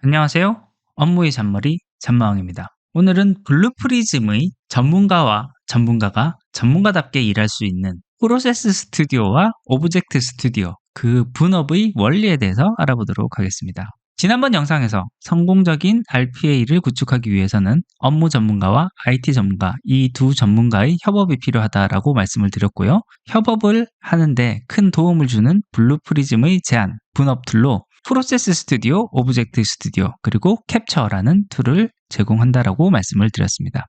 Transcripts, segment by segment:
안녕하세요. 업무의 잔머리 잔마왕입니다. 오늘은 블루프리즘의 전문가가 전문가답게 일할 수 있는 프로세스 스튜디오와 오브젝트 스튜디오, 그 분업의 원리에 대해서 알아보도록 하겠습니다. 지난번 영상에서 성공적인 RPA를 구축하기 위해서는 업무 전문가와 IT 전문가, 이 두 전문가의 협업이 필요하다라고 말씀을 드렸고요. 협업을 하는데 큰 도움을 주는 블루프리즘의 제안, 분업 툴로 프로세스 스튜디오, 오브젝트 스튜디오, 그리고 캡처라는 툴을 제공한다라고 말씀을 드렸습니다.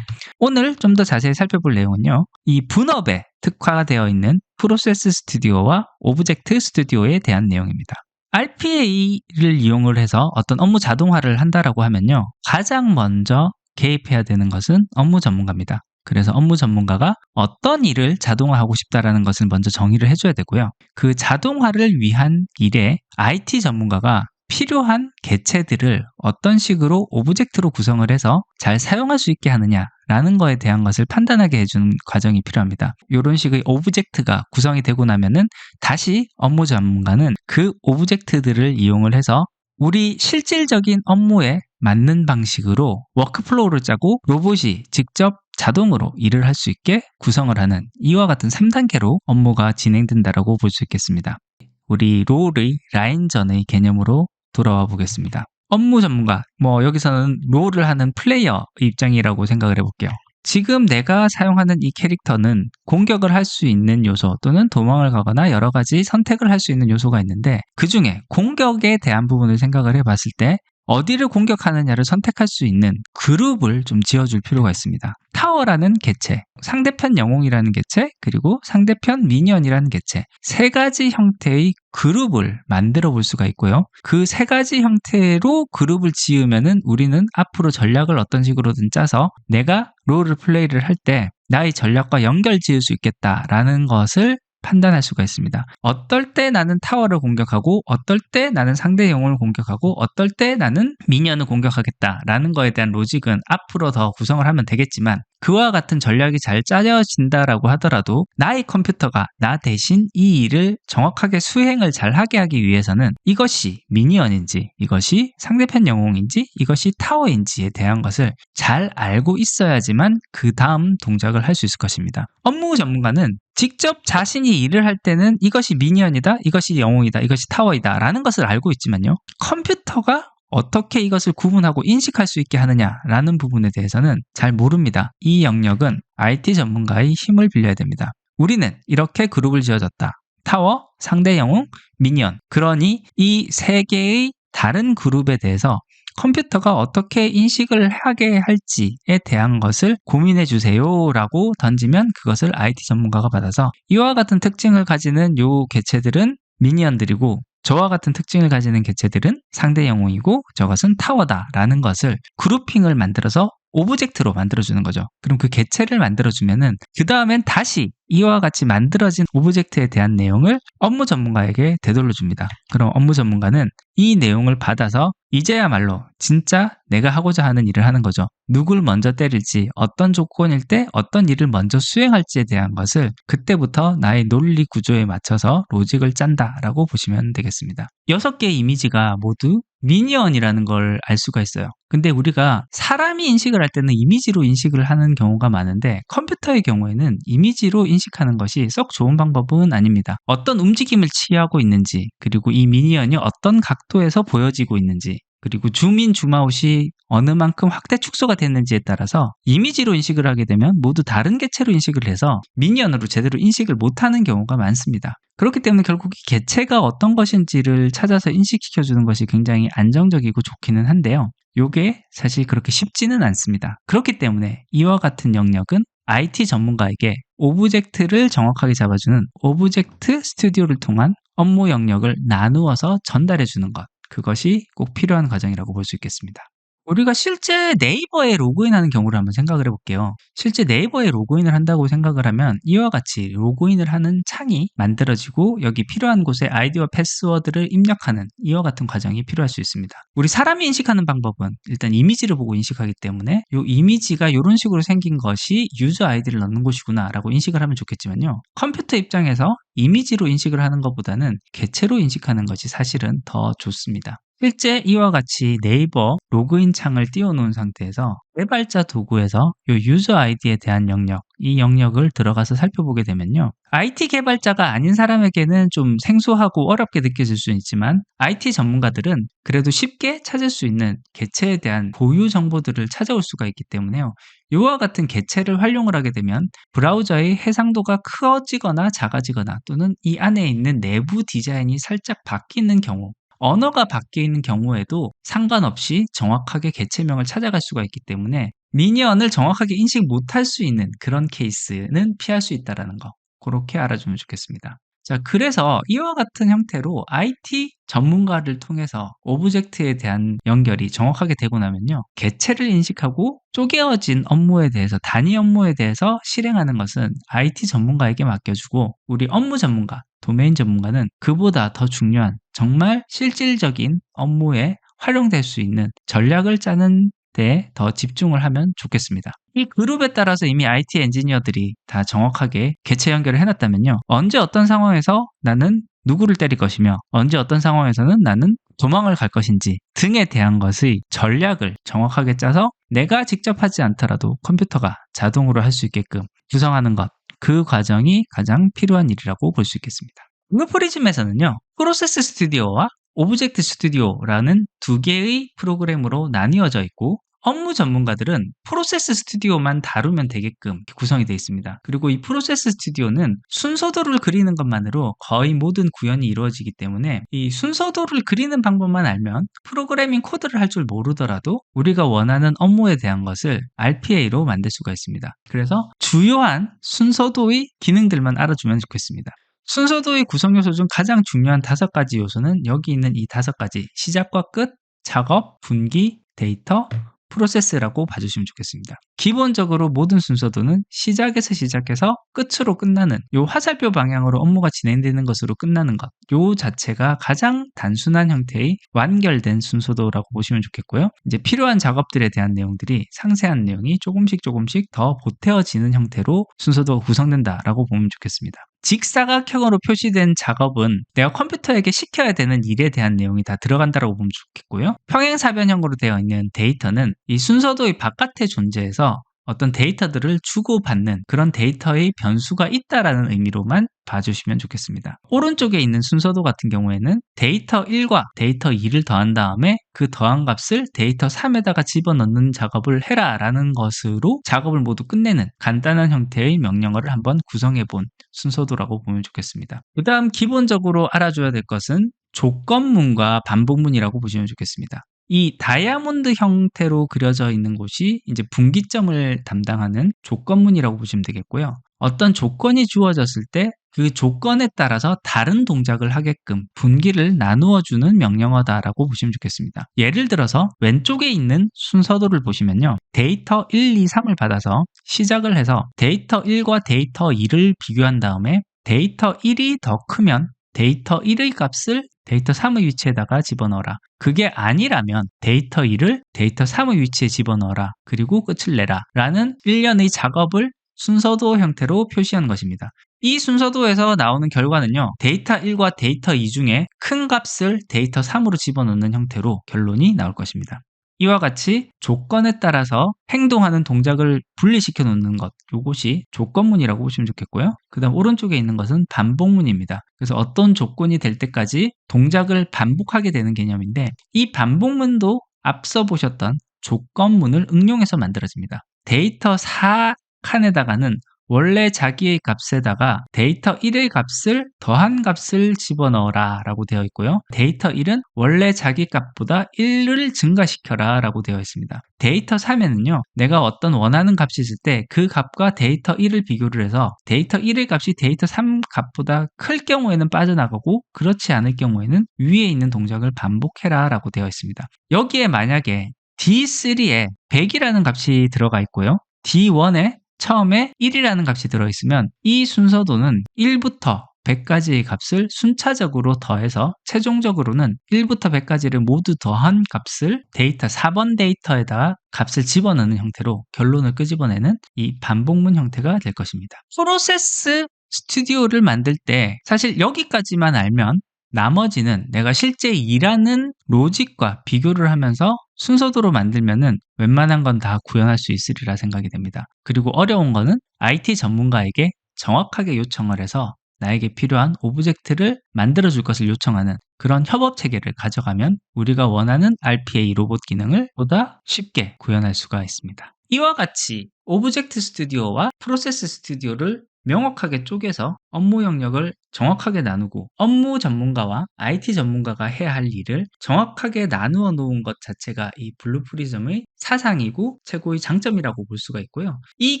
오늘 좀 더 자세히 살펴볼 내용은요. 이 분업에 특화되어 있는 프로세스 스튜디오와 오브젝트 스튜디오에 대한 내용입니다. RPA를 이용을 해서 어떤 업무 자동화를 한다라고 하면요. 가장 먼저 개입해야 되는 것은 업무 전문가입니다. 그래서 업무 전문가가 어떤 일을 자동화하고 싶다라는 것을 먼저 정의를 해줘야 되고요. 그 자동화를 위한 일에 IT 전문가가 필요한 개체들을 어떤 식으로 오브젝트로 구성을 해서 잘 사용할 수 있게 하느냐라는 거에 대한 것을 판단하게 해주는 과정이 필요합니다. 이런 식의 오브젝트가 구성이 되고 나면은 다시 업무 전문가는 그 오브젝트들을 이용을 해서 우리 실질적인 업무에 맞는 방식으로 워크플로우를 짜고 로봇이 직접 자동으로 일을 할 수 있게 구성을 하는 이와 같은 3단계로 업무가 진행된다라고 볼 수 있겠습니다. 우리 롤의 라인전의 개념으로 돌아와 보겠습니다. 업무 전문가, 여기서는 롤을 하는 플레이어 입장이라고 생각을 해볼게요. 지금 내가 사용하는 이 캐릭터는 공격을 할 수 있는 요소 또는 도망을 가거나 여러 가지 선택을 할 수 있는 요소가 있는데 그 중에 공격에 대한 부분을 생각을 해봤을 때 어디를 공격하느냐를 선택할 수 있는 그룹을 좀 지어줄 필요가 있습니다. 타워라는 개체, 상대편 영웅이라는 개체, 그리고 상대편 미니언이라는 개체, 세 가지 형태의 그룹을 만들어 볼 수가 있고요. 그 세 가지 형태로 그룹을 지으면은 우리는 앞으로 전략을 어떤 식으로든 짜서 내가 롤을 플레이를 할 때 나의 전략과 연결 지을 수 있겠다라는 것을 판단할 수가 있습니다. 어떨 때 나는 타워를 공격하고 어떨 때 나는 상대 영웅을 공격하고 어떨 때 나는 미니언을 공격하겠다라는 거에 대한 로직은 앞으로 더 구성을 하면 되겠지만 그와 같은 전략이 잘 짜여진다라고 하더라도 나의 컴퓨터가 나 대신 이 일을 정확하게 수행을 잘 하게 하기 위해서는 이것이 미니언인지 이것이 상대편 영웅인지 이것이 타워인지에 대한 것을 잘 알고 있어야지만 그 다음 동작을 할 수 있을 것입니다. 업무 전문가는 직접 자신이 일을 할 때는 이것이 미니언이다, 이것이 영웅이다, 이것이 타워이다 라는 것을 알고 있지만요. 컴퓨터가 어떻게 이것을 구분하고 인식할 수 있게 하느냐라는 부분에 대해서는 잘 모릅니다. 이 영역은 IT 전문가의 힘을 빌려야 됩니다. 우리는 이렇게 그룹을 지어줬다. 타워, 상대 영웅, 미니언. 그러니 이 세 개의 다른 그룹에 대해서 컴퓨터가 어떻게 인식을 하게 할지에 대한 것을 고민해 주세요 라고 던지면 그것을 IT 전문가가 받아서 이와 같은 특징을 가지는 요 개체들은 미니언들이고 저와 같은 특징을 가지는 개체들은 상대 영웅이고 저것은 타워다 라는 것을 그룹핑을 만들어서 오브젝트로 만들어주는 거죠. 그럼 그 개체를 만들어주면은 그 다음엔 다시 이와 같이 만들어진 오브젝트에 대한 내용을 업무 전문가에게 되돌려줍니다. 그럼 업무 전문가는 이 내용을 받아서 이제야말로 진짜 내가 하고자 하는 일을 하는 거죠. 누굴 먼저 때릴지, 어떤 조건일 때 어떤 일을 먼저 수행할지에 대한 것을 그때부터 나의 논리 구조에 맞춰서 로직을 짠다라고 보시면 되겠습니다. 6개의 이미지가 모두 미니언이라는 걸 알 수가 있어요. 근데 우리가 사람이 인식을 할 때는 이미지로 인식을 하는 경우가 많은데 컴퓨터의 경우에는 이미지로 인식하는 것이 썩 좋은 방법은 아닙니다. 어떤 움직임을 취하고 있는지, 그리고 이 미니언이 어떤 각도에서 보여지고 있는지, 그리고 줌인 줌아웃이 어느 만큼 확대 축소가 됐는지에 따라서 이미지로 인식을 하게 되면 모두 다른 개체로 인식을 해서 미니언으로 제대로 인식을 못하는 경우가 많습니다. 그렇기 때문에 결국 이 개체가 어떤 것인지를 찾아서 인식시켜주는 것이 굉장히 안정적이고 좋기는 한데요. 이게 사실 그렇게 쉽지는 않습니다. 그렇기 때문에 이와 같은 영역은 IT 전문가에게 오브젝트를 정확하게 잡아주는 오브젝트 스튜디오를 통한 업무 영역을 나누어서 전달해 주는 것. 그것이 꼭 필요한 과정이라고 볼 수 있겠습니다. 우리가 실제 네이버에 로그인하는 경우를 한번 생각을 해볼게요. 실제 네이버에 로그인을 한다고 생각을 하면 이와 같이 로그인을 하는 창이 만들어지고 여기 필요한 곳에 아이디와 패스워드를 입력하는 이와 같은 과정이 필요할 수 있습니다. 우리 사람이 인식하는 방법은 일단 이미지를 보고 인식하기 때문에 이 이미지가 이런 식으로 생긴 것이 유저 아이디를 넣는 곳이구나 라고 인식을 하면 좋겠지만요. 컴퓨터 입장에서 이미지로 인식을 하는 것보다는 개체로 인식하는 것이 사실은 더 좋습니다. 실제 이와 같이 네이버 로그인 창을 띄워놓은 상태에서 개발자 도구에서 이 유저 아이디에 대한 영역, 이 영역을 들어가서 살펴보게 되면요. IT 개발자가 아닌 사람에게는 좀 생소하고 어렵게 느껴질 수 있지만 IT 전문가들은 그래도 쉽게 찾을 수 있는 객체에 대한 고유 정보들을 찾아올 수가 있기 때문에요. 이와 같은 객체를 활용을 하게 되면 브라우저의 해상도가 커지거나 작아지거나 또는 이 안에 있는 내부 디자인이 살짝 바뀌는 경우, 언어가 바뀌는 경우에도 상관없이 정확하게 객체명을 찾아갈 수가 있기 때문에 미니언을 정확하게 인식 못할 수 있는 그런 케이스는 피할 수 있다는 거, 그렇게 알아주면 좋겠습니다. 자, 그래서 이와 같은 형태로 IT 전문가를 통해서 오브젝트에 대한 연결이 정확하게 되고 나면요. 객체를 인식하고 쪼개어진 업무에 대해서, 단위 업무에 대해서 실행하는 것은 IT 전문가에게 맡겨주고 우리 업무 전문가, 도메인 전문가는 그보다 더 중요한 정말 실질적인 업무에 활용될 수 있는 전략을 짜는 데 더 집중을 하면 좋겠습니다. 이 그룹에 따라서 이미 IT 엔지니어들이 다 정확하게 객체 연결을 해놨다면요. 언제 어떤 상황에서 나는 누구를 때릴 것이며 언제 어떤 상황에서는 나는 도망을 갈 것인지 등에 대한 것의 전략을 정확하게 짜서 내가 직접 하지 않더라도 컴퓨터가 자동으로 할 수 있게끔 구성하는 것, 그 과정이 가장 필요한 일이라고 볼 수 있겠습니다. 블루프리즘에서는요. 프로세스 스튜디오와 오브젝트 스튜디오라는 두 개의 프로그램으로 나뉘어져 있고 업무 전문가들은 프로세스 스튜디오만 다루면 되게끔 구성이 되어 있습니다. 그리고 이 프로세스 스튜디오는 순서도를 그리는 것만으로 거의 모든 구현이 이루어지기 때문에 이 순서도를 그리는 방법만 알면 프로그래밍 코드를 할 줄 모르더라도 우리가 원하는 업무에 대한 것을 RPA로 만들 수가 있습니다. 그래서 주요한 순서도의 기능들만 알아주면 좋겠습니다. 순서도의 구성 요소 중 가장 중요한 5가지 요소는 여기 있는 이 5가지, 시작과 끝, 작업, 분기, 데이터, 프로세스라고 봐주시면 좋겠습니다. 기본적으로 모든 순서도는 시작에서 시작해서 끝으로 끝나는, 요 화살표 방향으로 업무가 진행되는 것으로 끝나는 것, 요 자체가 가장 단순한 형태의 완결된 순서도라고 보시면 좋겠고요. 이제 필요한 작업들에 대한 내용들이, 상세한 내용이 조금씩 더 보태어지는 형태로 순서도가 구성된다라고 보면 좋겠습니다. 직사각형으로 표시된 작업은 내가 컴퓨터에게 시켜야 되는 일에 대한 내용이 다 들어간다고 보면 좋겠고요. 평행사변형으로 되어 있는 데이터는 이 순서도의 바깥에 존재해서 어떤 데이터들을 주고받는 그런 데이터의 변수가 있다라는 의미로만 봐주시면 좋겠습니다. 오른쪽에 있는 순서도 같은 경우에는 데이터 1과 데이터 2를 더한 다음에 그 더한 값을 데이터 3에다가 집어넣는 작업을 해라 라는 것으로 작업을 모두 끝내는 간단한 형태의 명령어를 한번 구성해 본 순서도라고 보면 좋겠습니다. 그 다음 기본적으로 알아줘야 될 것은 조건문과 반복문이라고 보시면 좋겠습니다. 이 다이아몬드 형태로 그려져 있는 곳이 이제 분기점을 담당하는 조건문이라고 보시면 되겠고요. 어떤 조건이 주어졌을 때 그 조건에 따라서 다른 동작을 하게끔 분기를 나누어 주는 명령어다라고 보시면 좋겠습니다. 예를 들어서 왼쪽에 있는 순서도를 보시면요. 데이터 1, 2, 3을 받아서 시작을 해서 데이터 1과 데이터 2를 비교한 다음에 데이터 1이 더 크면 데이터 1의 값을 데이터 3의 위치에다가 집어넣어라. 그게 아니라면 데이터 2를 데이터 3의 위치에 집어넣어라. 그리고 끝을 내라. 라는 일련의 작업을 순서도 형태로 표시한 것입니다. 이 순서도에서 나오는 결과는요. 데이터 1과 데이터 2 중에 큰 값을 데이터 3으로 집어넣는 형태로 결론이 나올 것입니다. 이와 같이 조건에 따라서 행동하는 동작을 분리시켜 놓는 것, 이것이 조건문이라고 보시면 좋겠고요. 그 다음 오른쪽에 있는 것은 반복문입니다. 그래서 어떤 조건이 될 때까지 동작을 반복하게 되는 개념인데 이 반복문도 앞서 보셨던 조건문을 응용해서 만들어집니다. 데이터 4칸에다가는 원래 자기의 값에다가 데이터 1의 값을 더한 값을 집어넣어라 라고 되어 있고요. 데이터 1은 원래 자기 값보다 1을 증가시켜라 라고 되어 있습니다. 데이터 3에는요. 내가 어떤 원하는 값이 있을 때 그 값과 데이터 1을 비교를 해서 데이터 1의 값이 데이터 3 값보다 클 경우에는 빠져나가고 그렇지 않을 경우에는 위에 있는 동작을 반복해라 라고 되어 있습니다. 여기에 만약에 D3에 100이라는 값이 들어가 있고요. D1에 처음에 1이라는 값이 들어있으면 이 순서도는 1부터 100까지의 값을 순차적으로 더해서 최종적으로는 1부터 100까지를 모두 더한 값을 데이터 4번 데이터에다가 값을 집어넣는 형태로 결론을 끄집어내는 이 반복문 형태가 될 것입니다. 프로세스 스튜디오를 만들 때 사실 여기까지만 알면 나머지는 내가 실제 일하는 로직과 비교를 하면서 순서대로 만들면은 웬만한 건 다 구현할 수 있으리라 생각이 됩니다. 그리고 어려운 거는 IT 전문가에게 정확하게 요청을 해서 나에게 필요한 오브젝트를 만들어줄 것을 요청하는 그런 협업 체계를 가져가면 우리가 원하는 RPA 로봇 기능을 보다 쉽게 구현할 수가 있습니다. 이와 같이 오브젝트 스튜디오와 프로세스 스튜디오를 명확하게 쪼개서 업무 영역을 정확하게 나누고 업무 전문가와 IT 전문가가 해야 할 일을 정확하게 나누어 놓은 것 자체가 이 블루프리즘의 사상이고 최고의 장점이라고 볼 수가 있고요. 이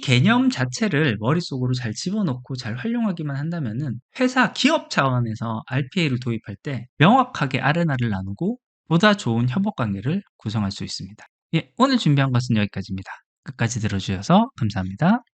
개념 자체를 머릿속으로 잘 집어넣고 잘 활용하기만 한다면은 회사 기업 차원에서 RPA를 도입할 때 명확하게 R&R을 나누고 보다 좋은 협업 관계를 구성할 수 있습니다. 예, 오늘 준비한 것은 여기까지입니다. 끝까지 들어주셔서 감사합니다.